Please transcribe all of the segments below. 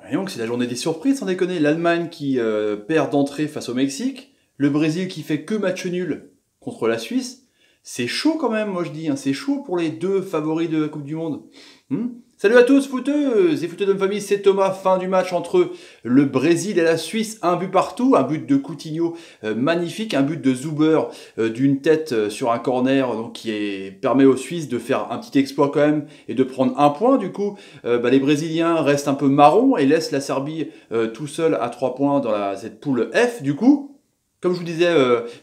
Et donc c'est la journée des surprises, sans déconner. L'Allemagne qui perd d'entrée face au Mexique, le Brésil qui fait que match nul contre la Suisse. C'est chaud quand même, moi je dis. Hein. C'est chaud pour les deux favoris de la Coupe du Monde. Salut à tous, footeuses et footeux de ma famille, c'est Thomas. Fin du match entre le Brésil et la Suisse. Un but partout, un but de Coutinho magnifique, un but de Zuber d'une tête sur un corner donc, permet aux Suisses de faire un petit exploit quand même et de prendre un point. Du coup, les Brésiliens restent un peu marrons et laissent la Serbie tout seul à 3 points dans cette poule F. Du coup, comme je vous disais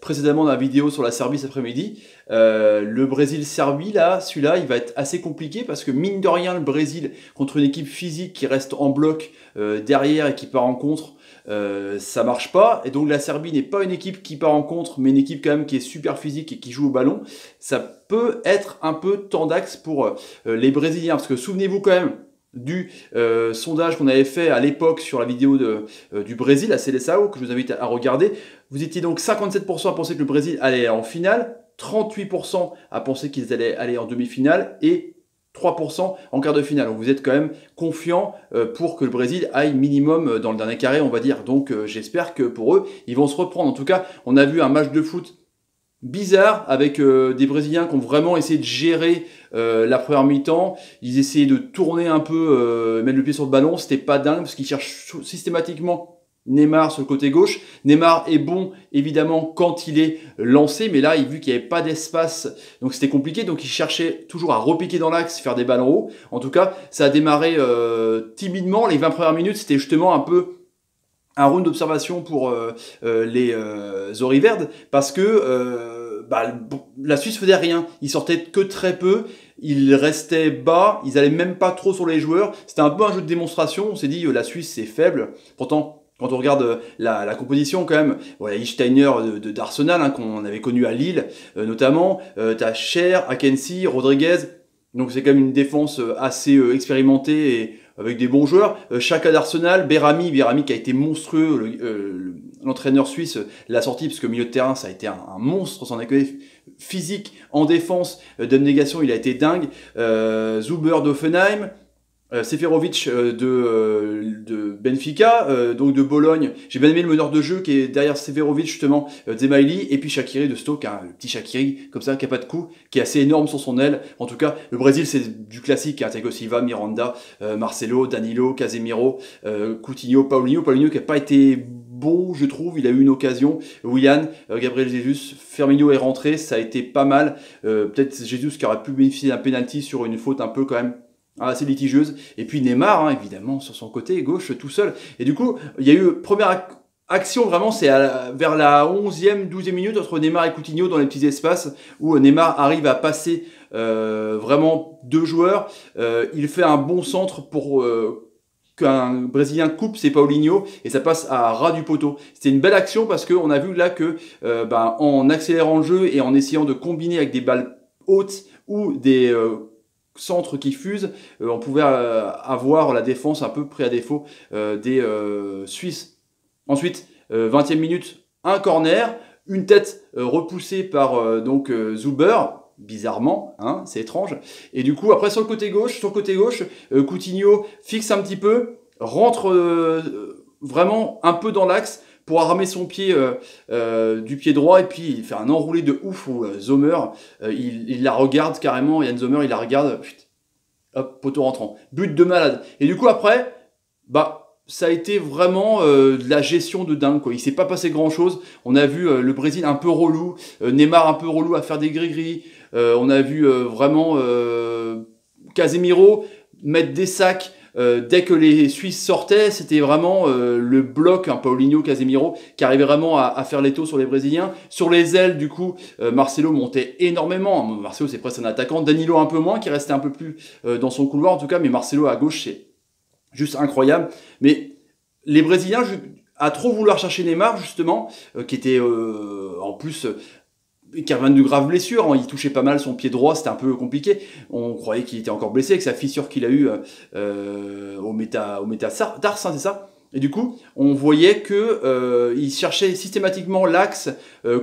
précédemment dans la vidéo sur la Serbie cet après-midi, le Brésil-Serbie, là, celui-là, il va être assez compliqué parce que mine de rien, le Brésil, contre une équipe physique qui reste en bloc derrière et qui part en contre, ça marche pas. Et donc la Serbie n'est pas une équipe qui part en contre, mais une équipe quand même qui est super physique et qui joue au ballon. Ça peut être un peu tendax pour les Brésiliens. Parce que souvenez-vous quand même du sondage qu'on avait fait à l'époque sur la vidéo du Brésil à Seleção, que je vous invite à regarder. Vous étiez donc 57% à penser que le Brésil allait en finale, 38% à penser qu'ils allaient aller en demi-finale et 3% en quart de finale. Donc vous êtes quand même confiant pour que le Brésil aille minimum dans le dernier carré, on va dire. Donc j'espère que pour eux, ils vont se reprendre. En tout cas, on a vu un match de foot bizarre avec des Brésiliens qui ont vraiment essayé de gérer la première mi-temps. Ils essayaient de tourner un peu, mettre le pied sur le ballon. C'était pas dingue parce qu'ils cherchent systématiquement Neymar sur le côté gauche. Neymar est bon évidemment quand il est lancé, mais là il vu qu'il n'y avait pas d'espace, donc c'était compliqué. Donc il cherchait toujours à repiquer dans l'axe, faire des ballons hauts. En tout cas, ça a démarré timidement. Les 20 premières minutes, c'était justement un peu un round d'observation pour les Oriverdes parce que la Suisse faisait rien. Ils sortaient que très peu. Ils restaient bas. Ils allaient même pas trop sur les joueurs. C'était un peu un jeu de démonstration. On s'est dit la Suisse c'est faible. Pourtant, quand on regarde la composition quand même, voilà, Steiner d'Arsenal hein, qu'on avait connu à Lille notamment. T'as Cher, Akensi, Rodriguez. Donc c'est quand même une défense assez expérimentée et avec des bons joueurs. Chaka d'Arsenal, Berami qui a été monstrueux, l'entraîneur suisse l'a sorti parce que milieu de terrain ça a été un monstre, sans déconner, physique, en défense, d'abnégation il a été dingue. Zuber d'Offenheim, Seferovic de Benfica, donc de Bologne. J'ai bien aimé le meneur de jeu qui est derrière Seferovic justement, Zemaili, et puis Shaqiri de Stoke, hein, le petit Shaqiri comme ça qui a pas de coup, qui est assez énorme sur son aile. En tout cas, le Brésil c'est du classique, hein, Thiago Silva, Miranda, Marcelo, Danilo, Casemiro, Coutinho, Paulinho qui a pas été bon, je trouve, il a eu une occasion. Willian, Gabriel Jesus, Firmino est rentré, ça a été pas mal. Peut-être Jesus qui aurait pu bénéficier d'un penalty sur une faute un peu quand même assez litigieuse. Et puis Neymar, hein, évidemment, sur son côté gauche, tout seul. Et du coup, il y a eu première action, vraiment, c'est vers la 11e, 12e minute, entre Neymar et Coutinho, dans les petits espaces, où Neymar arrive à passer vraiment deux joueurs. Il fait un bon centre pour qu'un Brésilien coupe, c'est Paulinho, et ça passe à ras du poteau. C'était une belle action parce qu'on a vu là que en accélérant le jeu et en essayant de combiner avec des balles hautes ou des centres qui fusent, on pouvait avoir la défense un peu pris à défaut des Suisses. Ensuite, 20e minute, un corner, une tête repoussée par Zuber, bizarrement, hein, c'est étrange. Et du coup, après sur le côté gauche, Coutinho fixe un petit peu, rentre vraiment un peu dans l'axe pour armer son pied du pied droit, et puis il fait un enroulé de ouf où Sommer, il la regarde carrément, Yann Sommer, il la regarde, hop, poteau rentrant. But de malade. Et du coup après, ça a été vraiment de la gestion de dingue, quoi. Il s'est pas passé grand chose. On a vu le Brésil un peu relou, Neymar un peu relou à faire des gris-gris. On a vu vraiment Casemiro mettre des sacs. Dès que les Suisses sortaient, c'était vraiment le bloc, Paulinho, Casemiro, qui arrivait vraiment à faire l'étau sur les Brésiliens. Sur les ailes, du coup, Marcelo montait énormément. Marcelo, c'est presque un attaquant. Danilo un peu moins, qui restait un peu plus dans son couloir, en tout cas. Mais Marcelo à gauche, c'est juste incroyable. Mais les Brésiliens, à trop vouloir chercher Neymar, justement, qui était en plus... qui revient de graves blessures, hein. Il touchait pas mal son pied droit, c'était un peu compliqué. On croyait qu'il était encore blessé avec sa fissure qu'il a eue au métastars, hein, c'est ça. Et du coup, on voyait que ils cherchaient systématiquement l'axe,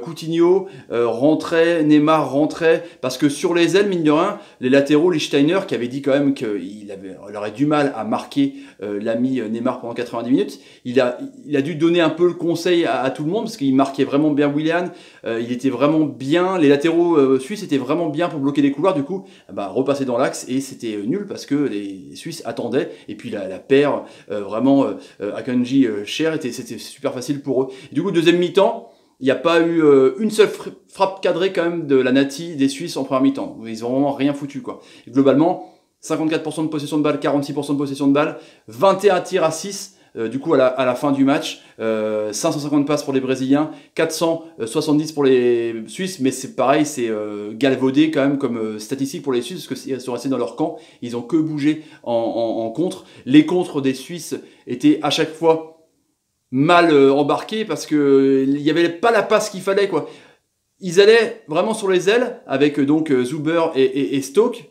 Coutinho rentrait, Neymar rentrait, parce que sur les ailes, mine de rien, les latéraux, Lichtsteiner, qui avait dit quand même qu'il aurait du mal à marquer l'ami Neymar pendant 90 minutes, il a dû donner un peu le conseil à tout le monde, parce qu'il marquait vraiment bien Willian, il était vraiment bien, les latéraux suisses étaient vraiment bien pour bloquer les couloirs, du coup, repasser dans l'axe, et c'était nul, parce que les Suisses attendaient, et puis la paire, vraiment... Akanji, Cher, c'était super facile pour eux. Et du coup, deuxième mi-temps, il n'y a pas eu une seule frappe cadrée quand même de la Nati des Suisses en première mi-temps. Ils ont vraiment rien foutu, quoi. Et globalement, 54% de possession de balle, 46% de possession de balle, 21 tirs à 6, du coup à la fin du match, 550 passes pour les Brésiliens, 470 pour les Suisses, mais c'est pareil, c'est galvaudé quand même comme statistique pour les Suisses, parce qu'ils sont restés dans leur camp, ils ont que bougé en contre. Les contres des Suisses étaient à chaque fois mal embarqués, parce que il n'y avait pas la passe qu'il fallait, quoi. Ils allaient vraiment sur les ailes, avec donc Zuber et Stoke,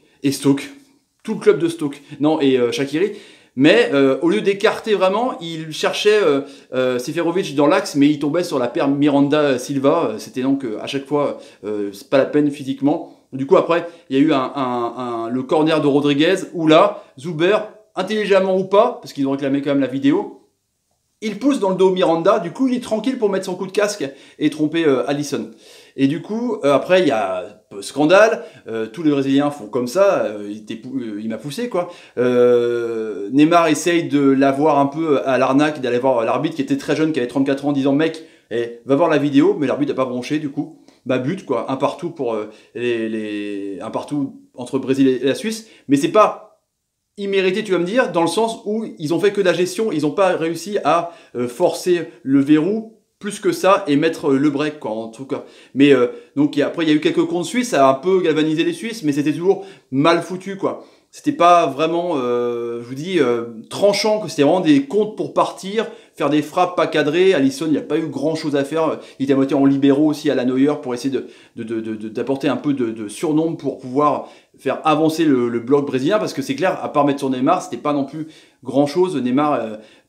tout le club de Stoke, non, et Shaqiri. Mais au lieu d'écarter vraiment, il cherchait Seferovic dans l'axe, mais il tombait sur la paire Miranda-Silva. C'était donc à chaque fois c'est pas la peine physiquement. Du coup après, il y a eu le corner de Rodriguez, où là, Zuber, intelligemment ou pas, parce qu'ils ont réclamé quand même la vidéo, il pousse dans le dos Miranda, du coup il est tranquille pour mettre son coup de casque et tromper Alisson. Et du coup, après il y a scandale, tous les Brésiliens font comme ça, il m'a poussé quoi. Neymar essaye de l'avoir un peu à l'arnaque, d'aller voir l'arbitre qui était très jeune, qui avait 34 ans, en disant mec, va voir la vidéo, mais l'arbitre n'a pas bronché du coup. But quoi, un partout pour un partout entre le Brésil et la Suisse, mais c'est pas immérité, tu vas me dire, dans le sens où ils ont fait que de la gestion, ils n'ont pas réussi à forcer le verrou plus que ça et mettre le break, quoi, en tout cas. Mais donc après, il y a eu quelques comptes suisses, ça a un peu galvanisé les Suisses, mais c'était toujours mal foutu, quoi. C'était pas vraiment, je vous dis, tranchant, que c'était vraiment des comptes pour partir, faire des frappes pas cadrées. Alisson, il n'y a pas eu grand chose à faire. Il était à moitié en libéraux aussi à la Neuer pour essayer d'apporter un peu de surnombre pour pouvoir faire avancer le bloc brésilien, parce que c'est clair, à part mettre sur Neymar, c'était pas non plus grand chose. Neymar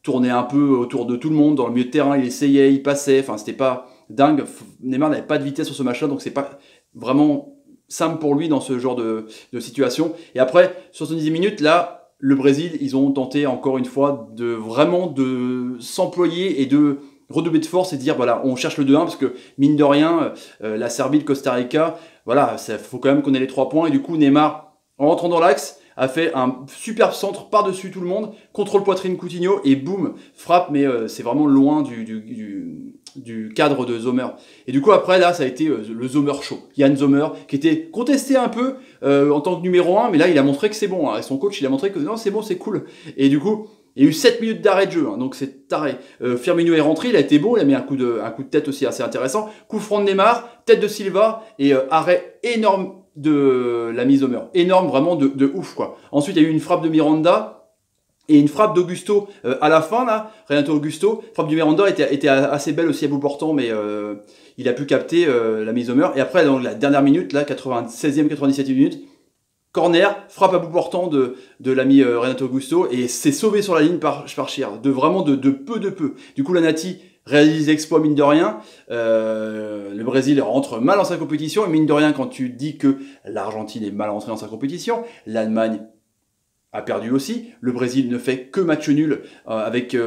tournait un peu autour de tout le monde, dans le milieu de terrain, il essayait, il passait, enfin c'était pas dingue. Neymar n'avait pas de vitesse sur ce match-là, donc c'est pas vraiment simple pour lui dans ce genre de situation. Et après, 70 minutes, là, le Brésil, ils ont tenté encore une fois vraiment de s'employer et de redoubler de force et de dire voilà, on cherche le 2-1, parce que mine de rien, la Serbie, le Costa Rica, voilà, il faut quand même qu'on ait les 3 points. Et du coup, Neymar, en rentrant dans l'axe, a fait un superbe centre par-dessus tout le monde, contrôle poitrine Coutinho, et boum, frappe, mais c'est vraiment loin du cadre de Sommer. Et du coup, après, là, ça a été le Sommer show. Yann Sommer, qui était contesté un peu en tant que numéro 1, mais là, il a montré que c'est bon. Hein. Et son coach, il a montré que non, c'est bon, c'est cool. Et du coup, il y a eu 7 minutes d'arrêt de jeu, hein, donc c'est taré. Firmino est rentré, il a été bon, il a mis un coup de tête aussi assez intéressant. Coup franc de Neymar, tête de Silva, et arrêt énorme de la mise au mur. Énorme, vraiment de ouf, quoi. Ensuite, il y a eu une frappe de Miranda et une frappe d'Augusto à la fin, là. Renato Augusto. Frappe de Miranda était assez belle aussi à bout portant, mais il a pu capter la mise au mur. Et après, dans la dernière minute, là, 96e, 97e minute, corner, frappe à bout portant de l'ami Renato Augusto, et c'est sauvé sur la ligne par Cher. Vraiment de peu. Du coup, la Nati réalise l'exploit, mine de rien. Le Brésil rentre mal dans sa compétition, et mine de rien, quand tu dis que l'Argentine est mal rentrée dans sa compétition, l'Allemagne a perdu aussi. Le Brésil ne fait que match nul avec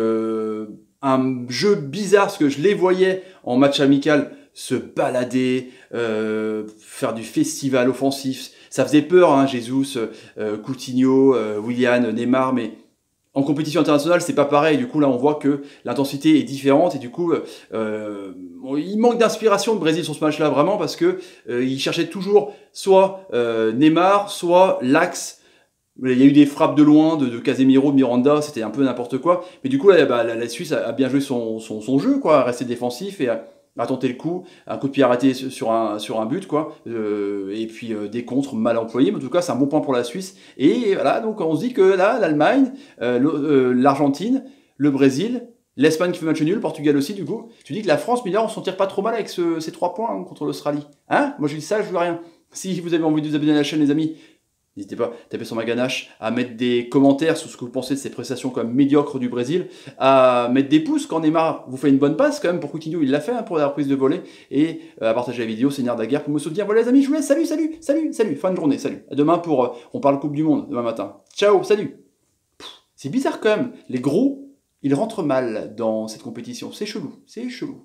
un jeu bizarre, parce que je les voyais en match amical se balader, faire du festival offensif. Ça faisait peur, hein, Jesus, Coutinho, Willian, Neymar, mais en compétition internationale, c'est pas pareil. Du coup, là, on voit que l'intensité est différente, et du coup, il manque d'inspiration de Brésil sur ce match-là, vraiment, parce que il cherchait toujours soit Neymar, soit l'axe. Il y a eu des frappes de loin de Casemiro, de Miranda, c'était un peu n'importe quoi. Mais du coup, là, la Suisse a bien joué son jeu, quoi, rester défensif et à tenter le coup, un coup de pied arrêté sur un but, quoi, et puis des contres mal employés. Mais en tout cas, c'est un bon point pour la Suisse. Et voilà, donc on se dit que là, l'Allemagne, l'Argentine, le Brésil, l'Espagne qui fait match nul, le Portugal aussi, du coup. Tu dis que la France, on s'en tire pas trop mal avec ces 3 points contre l'Australie. Hein? Moi, je dis ça, je veux rien. Si vous avez envie de vous abonner à la chaîne, les amis, N'hésitez pas à taper sur ma ganache, à mettre des commentaires sur ce que vous pensez de ces prestations quand même médiocres du Brésil, à mettre des pouces quand Neymar vous fait une bonne passe quand même pour Coutinho, il l'a fait hein, pour la reprise de volée, et à partager la vidéo, Seigneur Daguerre pour me soutenir. Voilà les amis, je vous laisse, salut, salut, salut, salut, fin de journée, salut. À demain pour, on parle Coupe du Monde, demain matin. Ciao, salut. C'est bizarre quand même, les gros, ils rentrent mal dans cette compétition, c'est chelou, c'est chelou.